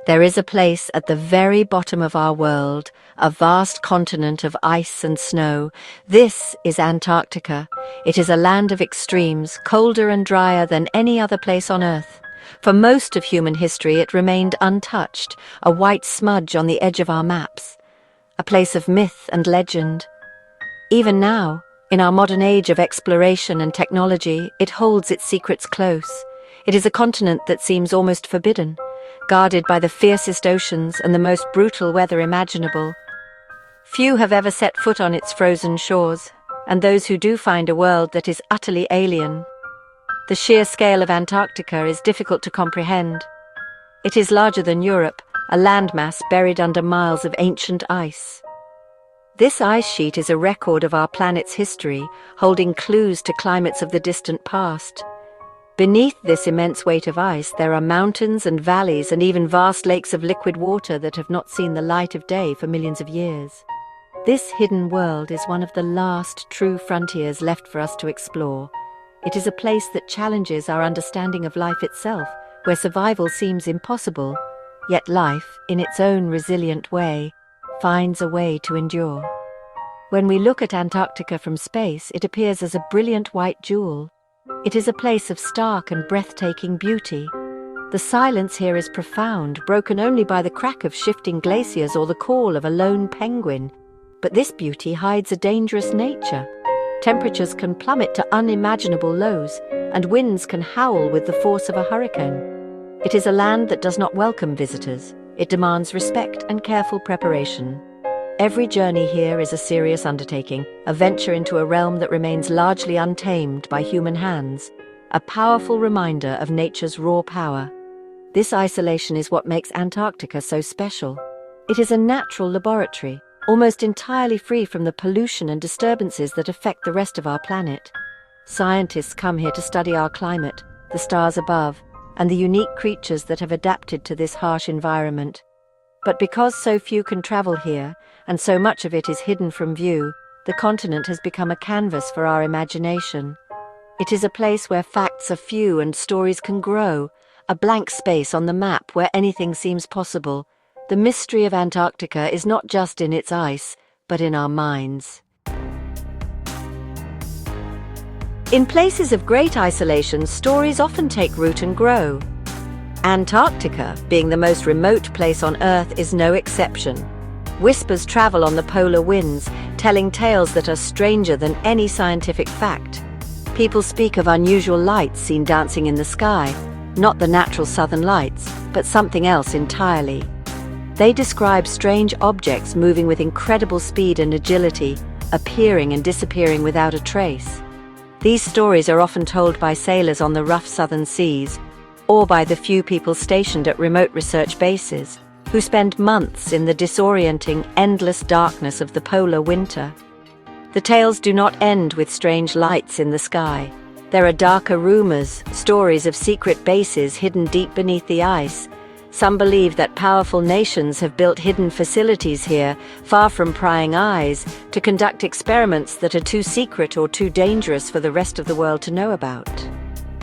There is a place at the very bottom of our world, a vast continent of ice and snow. This is Antarctica. It is a land of extremes, colder and drier than any other place on Earth. For most of human history, it remained untouched, a white smudge on the edge of our maps, a place of myth and legend. Even now, in our modern age of exploration and technology, it holds its secrets close. It is a continent that seems almost forbidden, guarded by the fiercest oceans and the most brutal weather imaginable. Few have ever set foot on its frozen shores, and those who do find a world that is utterly alien. The sheer scale of Antarctica is difficult to comprehend. It is larger than Europe, a landmass buried under miles of ancient ice. This ice sheet is a record of our planet's history, holding clues to climates of the distant past. Beneath this immense weight of ice, there are mountains and valleys and even vast lakes of liquid water that have not seen the light of day for millions of years. This hidden world is one of the last true frontiers left for us to explore. It is a place that challenges our understanding of life itself, where survival seems impossible, yet life, in its own resilient way, finds a way to endure. When we look at Antarctica from space, it appears as a brilliant white jewel. It is a place of stark and breathtaking beauty. The silence here is profound, broken only by the crack of shifting glaciers or the call of a lone penguin. But this beauty hides a dangerous nature. Temperatures can plummet to unimaginable lows, and winds can howl with the force of a hurricane. It is a land that does not welcome visitors. It demands respect and careful preparation. Every journey here is a serious undertaking, a venture into a realm that remains largely untamed by human hands, a powerful reminder of nature's raw power. This isolation is what makes Antarctica so special. It is a natural laboratory, almost entirely free from the pollution and disturbances that affect the rest of our planet. Scientists come here to study our climate, the stars above, and the unique creatures that have adapted to this harsh environment. But because so few can travel here, and so much of it is hidden from view, the continent has become a canvas for our imagination. It is a place where facts are few and stories can grow, a blank space on the map where anything seems possible. The mystery of Antarctica is not just in its ice, but in our minds. In places of great isolation, stories often take root and grow. Antarctica, being the most remote place on Earth, is no exception. Whispers travel on the polar winds, telling tales that are stranger than any scientific fact. People speak of unusual lights seen dancing in the sky, not the natural southern lights, but something else entirely. They describe strange objects moving with incredible speed and agility, appearing and disappearing without a trace. These stories are often told by sailors on the rough southern seas, or by the few people stationed at remote research bases, who spend months in the disorienting, endless darkness of the polar winter. The tales do not end with strange lights in the sky. There are darker rumors, stories of secret bases hidden deep beneath the ice. Some believe that powerful nations have built hidden facilities here, far from prying eyes, to conduct experiments that are too secret or too dangerous for the rest of the world to know about.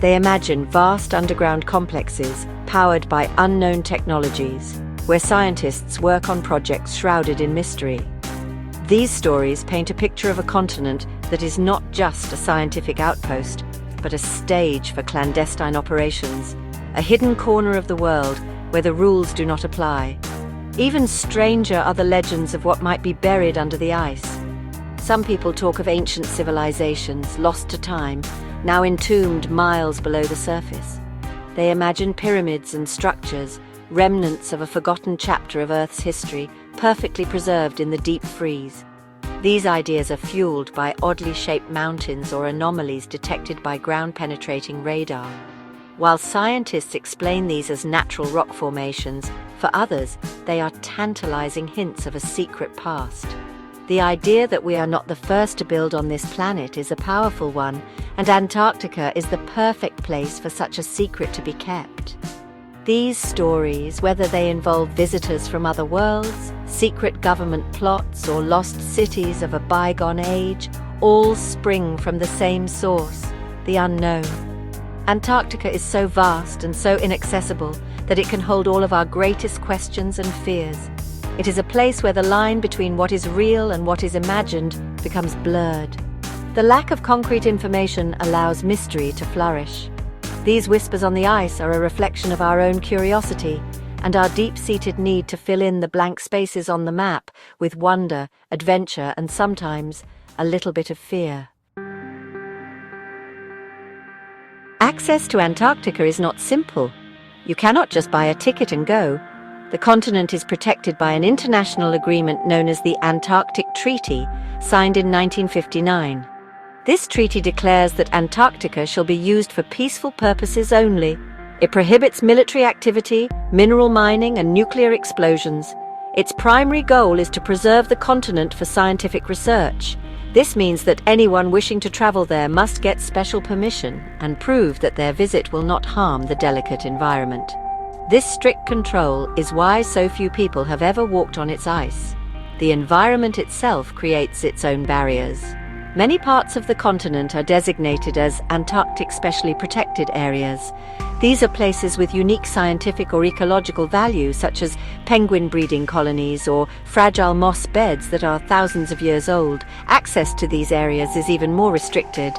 They imagine vast underground complexes, powered by unknown technologies, where scientists work on projects shrouded in mystery. These stories paint a picture of a continent that is not just a scientific outpost, but a stage for clandestine operations, a hidden corner of the world where the rules do not apply. Even stranger are the legends of what might be buried under the ice. Some people talk of ancient civilizations lost to time, now entombed miles below the surface. They imagine pyramids and structures, remnants of a forgotten chapter of Earth's history, perfectly preserved in the deep freeze. These ideas are fueled by oddly shaped mountains or anomalies detected by ground-penetrating radar. While scientists explain these as natural rock formations, for others, they are tantalizing hints of a secret past. The idea that we are not the first to build on this planet is a powerful one, and Antarctica is the perfect place for such a secret to be kept. These stories, whether they involve visitors from other worlds, secret government plots, or lost cities of a bygone age, all spring from the same source, the unknown. Antarctica is so vast and so inaccessible that it can hold all of our greatest questions and fears. It is a place where the line between what is real and what is imagined becomes blurred. The lack of concrete information allows mystery to flourish. These whispers on the ice are a reflection of our own curiosity and our deep-seated need to fill in the blank spaces on the map with wonder, adventure, and sometimes a little bit of fear. Access to Antarctica is not simple. You cannot just buy a ticket and go. The continent is protected by an international agreement known as the Antarctic Treaty, signed in 1959. This treaty declares that Antarctica shall be used for peaceful purposes only. It prohibits military activity, mineral mining, and nuclear explosions. Its primary goal is to preserve the continent for scientific research. This means that anyone wishing to travel there must get special permission and prove that their visit will not harm the delicate environment. This strict control is why so few people have ever walked on its ice. The environment itself creates its own barriers. Many parts of the continent are designated as Antarctic Specially Protected Areas. These are places with unique scientific or ecological value, such as penguin breeding colonies or fragile moss beds that are thousands of years old. Access to these areas is even more restricted.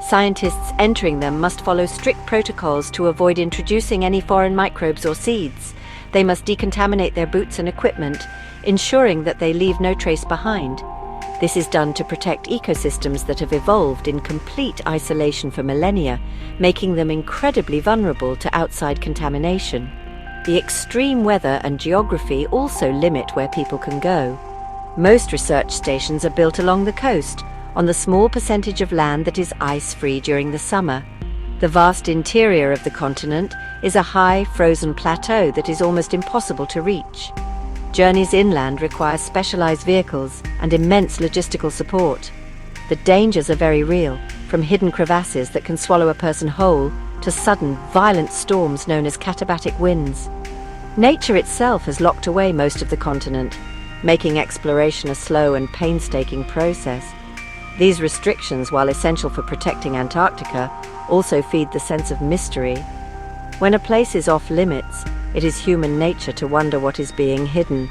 Scientists entering them must follow strict protocols to avoid introducing any foreign microbes or seeds. They must decontaminate their boots and equipment, ensuring that they leave no trace behind. This is done to protect ecosystems that have evolved in complete isolation for millennia, making them incredibly vulnerable to outside contamination. The extreme weather and geography also limit where people can go. Most research stations are built along the coast, on the small percentage of land that is ice-free during the summer. The vast interior of the continent is a high, frozen plateau that is almost impossible to reach. Journeys inland require specialized vehicles and immense logistical support. The dangers are very real, from hidden crevasses that can swallow a person whole to sudden, violent storms known as katabatic winds. Nature itself has locked away most of the continent, making exploration a slow and painstaking process. These restrictions, while essential for protecting Antarctica, also feed the sense of mystery. When a place is off limits, it is human nature to wonder what is being hidden.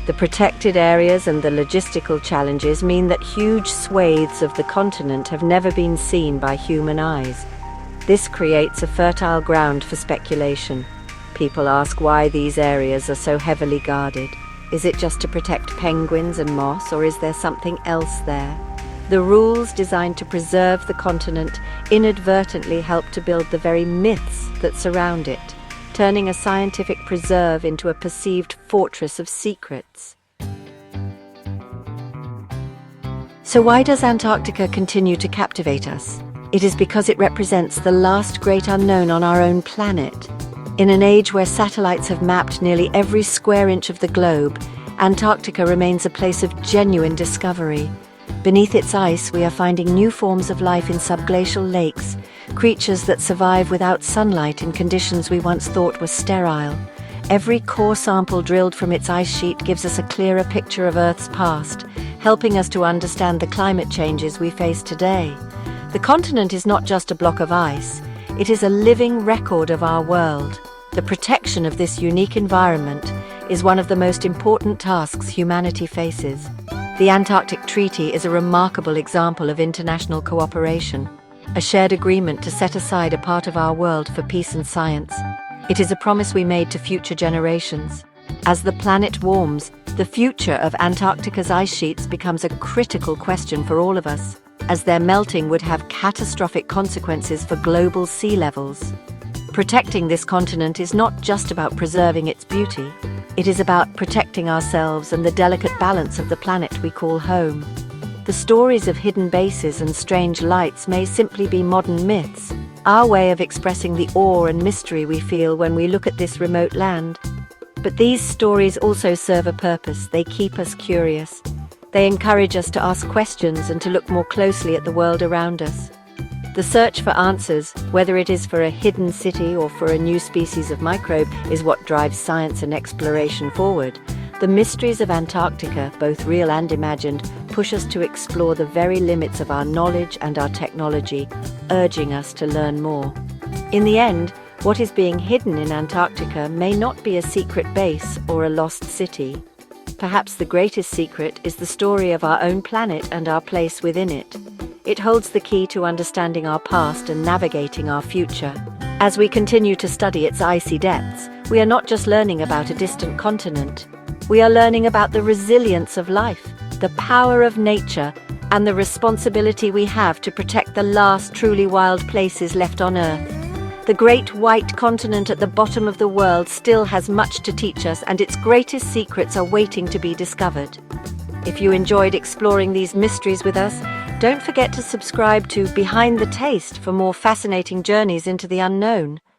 The protected areas and the logistical challenges mean that huge swathes of the continent have never been seen by human eyes. This creates a fertile ground for speculation. People ask why these areas are so heavily guarded. Is it just to protect penguins and moss, or is there something else there? The rules designed to preserve the continent inadvertently help to build the very myths that surround it, turning a scientific preserve into a perceived fortress of secrets. So why does Antarctica continue to captivate us? It is because it represents the last great unknown on our own planet. In an age where satellites have mapped nearly every square inch of the globe, Antarctica remains a place of genuine discovery. Beneath its ice, we are finding new forms of life in subglacial lakes, creatures that survive without sunlight in conditions we once thought were sterile. Every core sample drilled from its ice sheet gives us a clearer picture of Earth's past, helping us to understand the climate changes we face today. The continent is not just a block of ice, it is a living record of our world. The protection of this unique environment is one of the most important tasks humanity faces. The Antarctic Treaty is a remarkable example of international cooperation, a shared agreement to set aside a part of our world for peace and science. It is a promise we made to future generations. As the planet warms, the future of Antarctica's ice sheets becomes a critical question for all of us, as their melting would have catastrophic consequences for global sea levels. Protecting this continent is not just about preserving its beauty. It is about protecting ourselves and the delicate balance of the planet we call home. The stories of hidden bases and strange lights may simply be modern myths, our way of expressing the awe and mystery we feel when we look at this remote land. But these stories also serve a purpose. They keep us curious. They encourage us to ask questions and to look more closely at the world around us. The search for answers, whether it is for a hidden city or for a new species of microbe, is what drives science and exploration forward. The mysteries of Antarctica, both real and imagined, push us to explore the very limits of our knowledge and our technology, urging us to learn more. In the end, what is being hidden in Antarctica may not be a secret base or a lost city. Perhaps the greatest secret is the story of our own planet and our place within it. It holds the key to understanding our past and navigating our future. As we continue to study its icy depths, we are not just learning about a distant continent. We are learning about the resilience of life, the power of nature, and the responsibility we have to protect the last truly wild places left on Earth. The great white continent at the bottom of the world still has much to teach us, and its greatest secrets are waiting to be discovered. If you enjoyed exploring these mysteries with us, don't forget to subscribe to Behind the Taste for more fascinating journeys into the unknown.